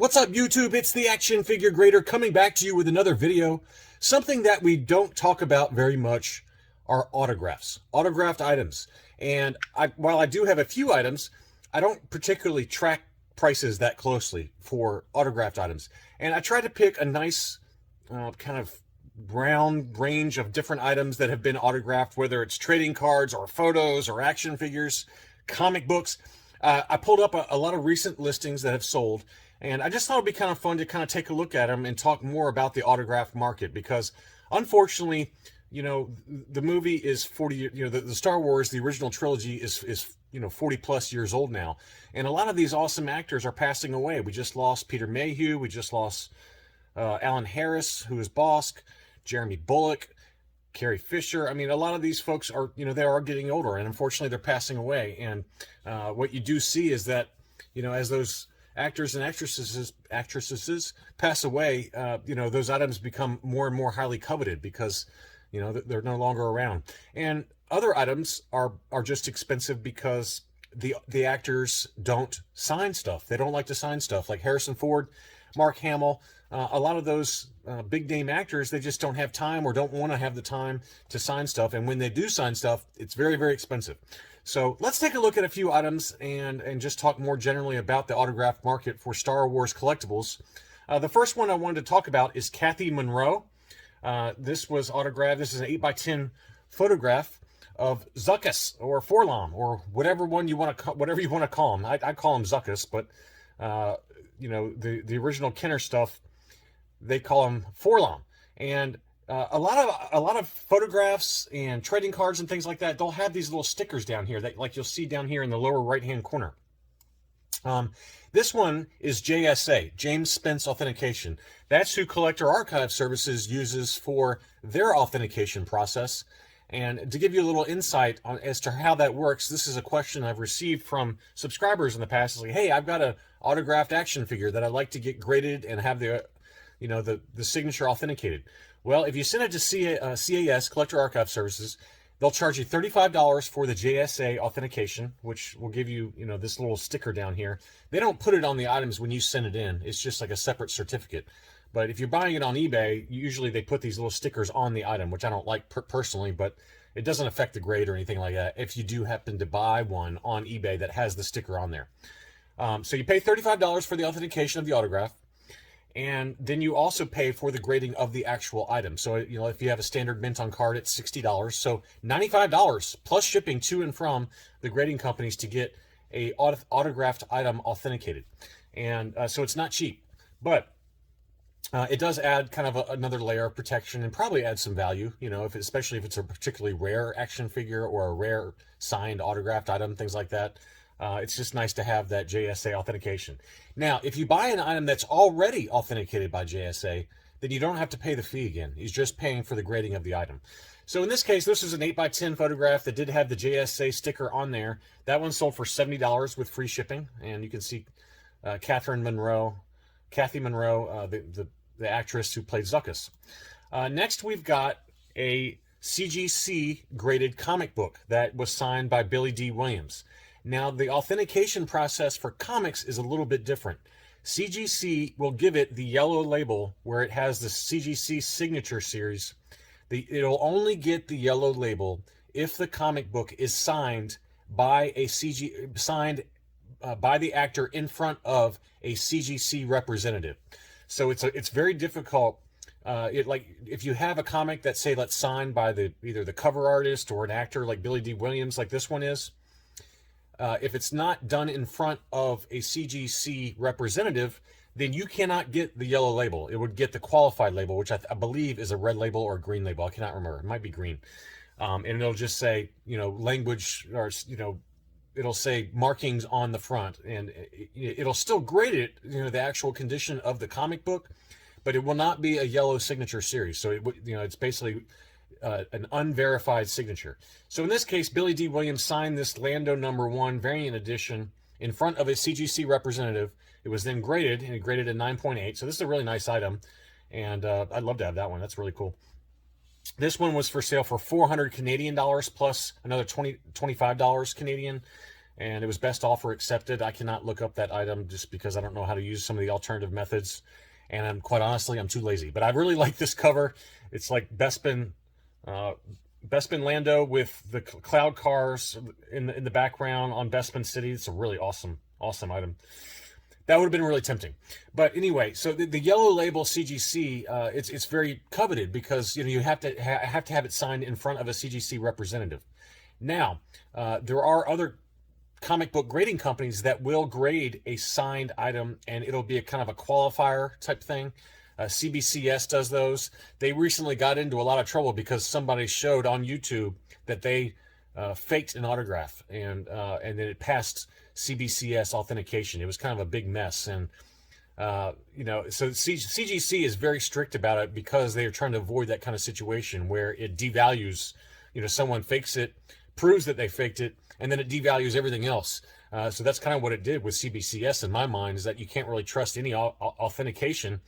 What's up, YouTube? It's the Action Figure Grader coming back to you with another video. Something that we don't talk about very much are autographs, autographed items. And while I do have a few items, I don't particularly track prices that closely for autographed items. And I try to pick a nice kind of round range of different items that have been autographed, whether it's trading cards or photos or action figures, comic books. I pulled up a lot of recent listings that have sold, and I just thought it'd be kind of fun to kind of take a look at them and talk more about the autograph market, because unfortunately, you know, the movie is 40, you know, the Star Wars, the original trilogy is 40 plus years old now. And a lot of these awesome actors are passing away. We just lost Peter Mayhew. We just lost Alan Harris, who is Bosk, Jeremy Bulloch, Carrie Fisher. I mean, a lot of these folks are, they are getting older, and unfortunately they're passing away. And what you do see is that, as those actors and actresses pass away, those items become more and more highly coveted because, they're no longer around. And other items are just expensive because the actors don't sign stuff. They don't like to sign stuff, like Harrison Ford, Mark Hamill. A lot of those big name actors, they just don't have time or don't want to have the time to sign stuff. And when they do sign stuff, it's very, very expensive. So let's take a look at a few items and just talk more generally about the autograph market for Star Wars collectibles. The first one I wanted to talk about is Kathy Monroe. This was autographed. This is an 8x10 photograph of Zuckuss or Forlom or whatever one you want to whatever you want to call him. I call him Zuckuss, but the original Kenner stuff, they call him Forlom. And a lot of photographs and trading cards and things like that, they'll have these little stickers down here that, like, you'll see down here in the lower right hand corner. This one is JSA, James Spence Authentication. That's who Collector Archive Services uses for their authentication process. And to give you a little insight as to how that works, this is a question I've received from subscribers in the past. It's like, hey, I've got an autographed action figure that I'd like to get graded and have the signature authenticated. Well, if you send it to CAS, Collector Archive Services, they'll charge you $35 for the JSA authentication, which will give you, this little sticker down here. They don't put it on the items when you send it in. It's just like a separate certificate. But if you're buying it on eBay, usually they put these little stickers on the item, which I don't like personally, but it doesn't affect the grade or anything like that if you do happen to buy one on eBay that has the sticker on there. So you pay $35 for the authentication of the autograph, and then you also pay for the grading of the actual item. So, if you have a standard mint on card, it's $60. So $95 plus shipping to and from the grading companies to get a autographed item authenticated. And so it's not cheap, but it does add kind of another layer of protection and probably add some value, especially if it's a particularly rare action figure or a rare signed autographed item, things like that. It's just nice to have that JSA authentication. Now, if you buy an item that's already authenticated by JSA, then you don't have to pay the fee again. You're just paying for the grading of the item. So in this case, this is an 8x10 photograph that did have the JSA sticker on there. That one sold for $70 with free shipping. And you can see Kathy Monroe, the actress who played Zuckuss. Next, we've got a CGC graded comic book that was signed by Billy D. Williams. Now, the authentication process for comics is a little bit different. CGC will give it the yellow label where it has the CGC signature series. It'll only get the yellow label if the comic book is signed by by the actor in front of a CGC representative. So it's very difficult. If you have a comic that, say, let's signed by either the cover artist or an actor like Billy D. Williams, like this one is, if it's not done in front of a CGC representative, then you cannot get the yellow label. It would get the qualified label, which I believe is a red label or a green label. I cannot remember. It might be green. And it'll just say, language, or, it'll say markings on the front, and it'll still grade it, the actual condition of the comic book, but it will not be a yellow signature series. So it's basically an unverified signature. So in this case, Billy D. Williams signed this Lando #1 variant edition in front of a CGC representative. It was then graded, and it graded a 9.8. So this is a really nice item, and I'd love to have that one. That's really cool. This one was for sale for $400 Canadian plus another $25 Canadian. and it was best offer accepted. I cannot look up that item just because I don't know how to use some of the alternative methods, and quite honestly, I'm too lazy. But I really like this cover. It's like Bespin Lando with the cloud cars in the background on Bespin City. It's a really awesome item. That would have been really tempting. But anyway, so the yellow label CGC, it's very coveted because you have to have it signed in front of a CGC representative. Now, there are other comic book grading companies that will grade a signed item, and it'll be a kind of a qualifier type thing. CBCS does those. They recently got into a lot of trouble because somebody showed on YouTube that they faked an autograph, and then it passed CBCS authentication. It was kind of a big mess, and so CGC is very strict about it because they are trying to avoid that kind of situation where it devalues. Someone fakes it, proves that they faked it, and then it devalues everything else. So that's kind of what it did with CBCS in my mind, is that you can't really trust any authentication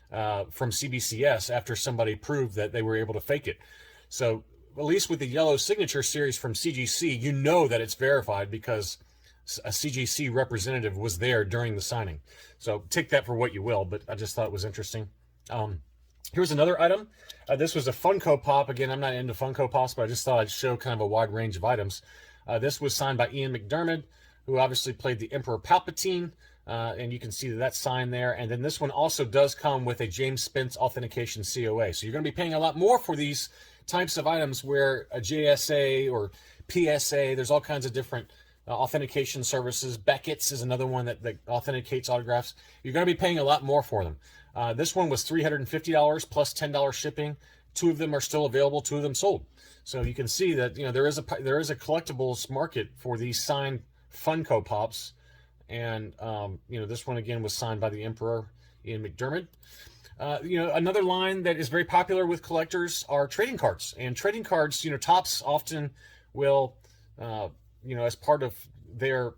from CBCS after somebody proved that they were able to fake it. So at least with the yellow signature series from CGC, you know that it's verified because a CGC representative was there during the signing. So take that for what you will, but I just thought it was interesting. Here's another item. This was a Funko Pop. Again, I'm not into Funko Pops, but I just thought I'd show kind of a wide range of items. This was signed by Ian McDiarmid, who obviously played the Emperor Palpatine, and you can see that sign there. And then this one also does come with a James Spence Authentication COA. So you're going to be paying a lot more for these types of items where a JSA or PSA, there's all kinds of different authentication services. Becketts is another one that authenticates autographs. You're going to be paying a lot more for them. This one was $350 plus $10 shipping. 2 of them are still available. 2 of them sold. So you can see that there is a collectibles market for these signed Funko Pops, and this one again was signed by the Emperor Ian McDiarmid. Another line that is very popular with collectors are trading cards, and trading cards. Topps often will. As part of their,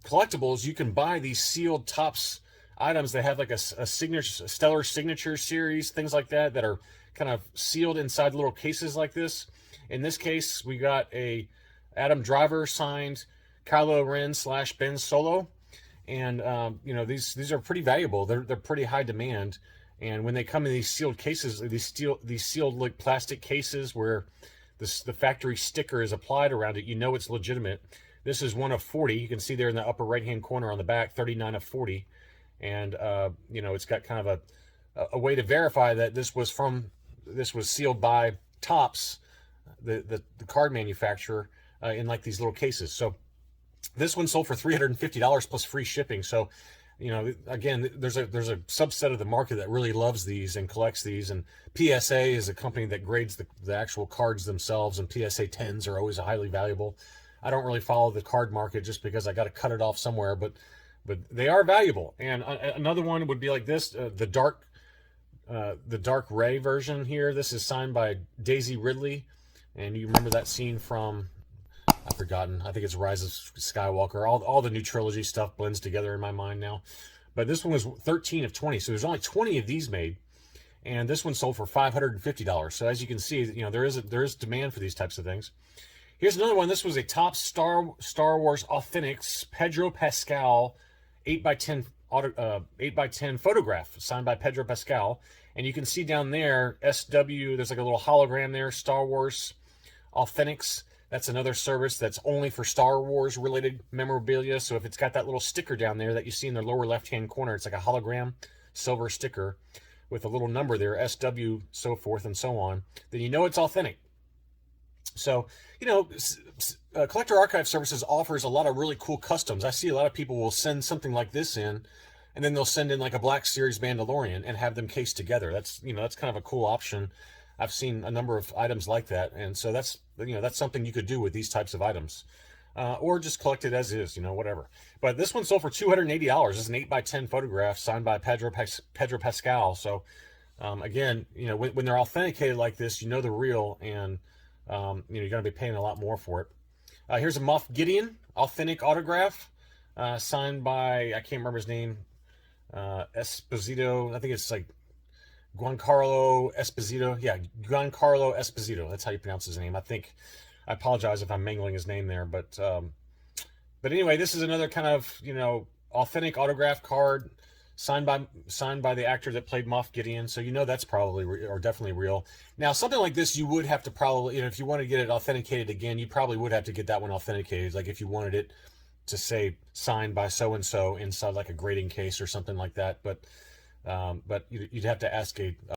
collectibles, you can buy these sealed Topps items that have like a signature, stellar signature series, things like that are kind of sealed inside little cases like this. In this case, we got a Adam Driver signed Kylo Ren / Ben Solo, and these are pretty valuable. They're pretty high demand, and when they come in these sealed cases, these sealed like plastic cases where the factory sticker is applied around it, it's legitimate. This is one of 40. You can see there in the upper right-hand corner on the back, 39 of 40. And, it's got kind of a way to verify that this was sealed by Topps, the card manufacturer, in like these little cases. So this one sold for $350 plus free shipping. So, again, there's a subset of the market that really loves these and collects these, and PSA is a company that grades the actual cards themselves, and PSA 10s are always highly valuable. I don't really follow the card market just because I got to cut it off somewhere, but they are valuable. And another one would be like this, the dark Ray version here. This is signed by Daisy Ridley, and you remember that scene from, I've forgotten. I think it's Rise of Skywalker. All the new trilogy stuff blends together in my mind now. But this one was 13 of 20, so there's only 20 of these made, and this one sold for $550. So as you can see, there is demand for these types of things. Here's another one. This was a Topps Star Wars Authentics Pedro Pascal 8x10 photograph signed by Pedro Pascal, and you can see down there SW. There's like a little hologram there. Star Wars Authentics. That's another service that's only for Star Wars related memorabilia. So if it's got that little sticker down there that you see in the lower left-hand corner, it's like a hologram silver sticker with a little number there, SW, so forth and so on, then it's authentic. So, Collector Archive Services offers a lot of really cool customs. I see a lot of people will send something like this in, and then they'll send in like a Black Series Mandalorian and have them cased together. That's kind of a cool option. I've seen a number of items like that, and so that's something you could do with these types of items, or just collect it as is, whatever. But this one sold for $280. It's an 8x10 photograph signed by Pedro Pascal. So again, when they're authenticated like this, the real, and you're going to be paying a lot more for it. Here's a Moff Gideon authentic autograph signed by, I can't remember his name, Esposito. I think it's like Giancarlo Esposito. Yeah, Giancarlo Esposito. That's how you pronounce his name, I think. I apologize if I'm mangling his name there, but anyway, this is another kind of, you know, authentic autograph card signed by the actor that played Moff Gideon. So you know that's probably or definitely real. Now something like this, you would have to probably, you know, if you want to get it authenticated again, you probably would have to get that one authenticated. Like if you wanted it to say signed by so and so inside like a grading case or something like that. But you'd have to ask a